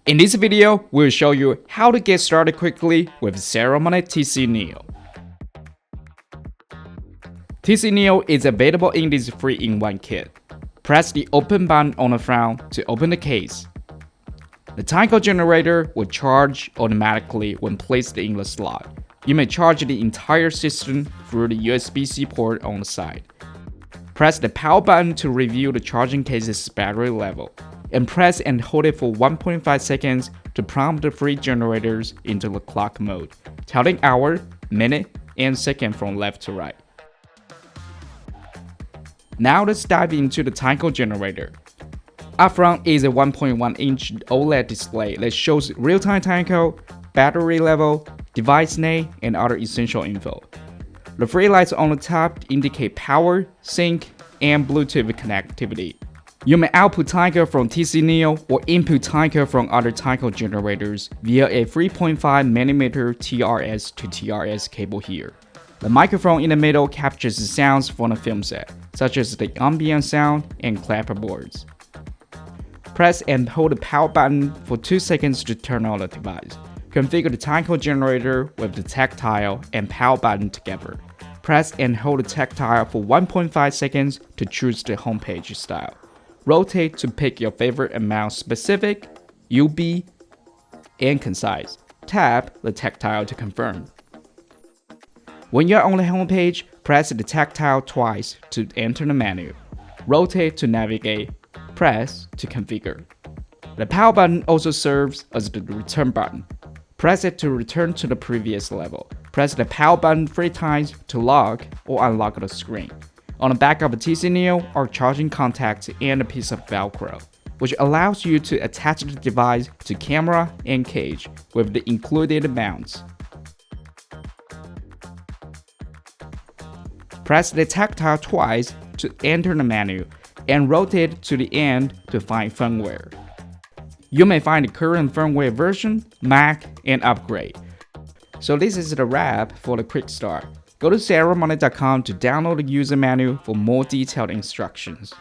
In this video, we'll show you how to get started quickly with Saramonic TC-Neo. TC-Neo is available in this 3-in-1 kit. Press the open button on the front to open the case. The timecode generator will charge automatically when placed in the slot. You may charge the entire system through the USB-C port on the side. Press the power button to review the charging case's battery level, and press and hold it for 1.5 seconds to prompt the 3 generators into the clock mode, telling hour, minute, and second from left to right. Now let's dive into the timecode generator. Up front is a 1.1-inch OLED display that shows real-time timecode, battery level, device name, and other essential info. The 3 lights on the top indicate power, sync, and Bluetooth connectivity. You may output timecode from TC-Neo or input timecode from other timecode generators via a 3.5mm TRS to TRS cable here. The microphone in the middle captures the sounds from the film set, such as the ambient sound and clapperboards. Press and hold the power button for 2 seconds to turn on the device. Configure the timecode generator with the tactile and power button together. Press and hold the tactile for 1.5 seconds to choose the homepage style. Rotate to pick your favorite amount specific, UB, and concise. Tap the tactile to confirm. When you're on the homepage, press the tactile twice to enter the menu. Rotate to navigate. Press to configure. The power button also serves as the return button. Press it to return to the previous level. Press the power button 3 times to lock or unlock the screen. On the back of the TC-Neo are charging contacts and a piece of Velcro, which allows you to attach the device to camera and cage with the included mounts. Press the tactile twice to enter the menu and rotate to the end to find firmware. You may find the current firmware version, Mac, and upgrade. So this is the wrap for the Quickstart. Go to Saramonic.com to download the user manual for more detailed instructions.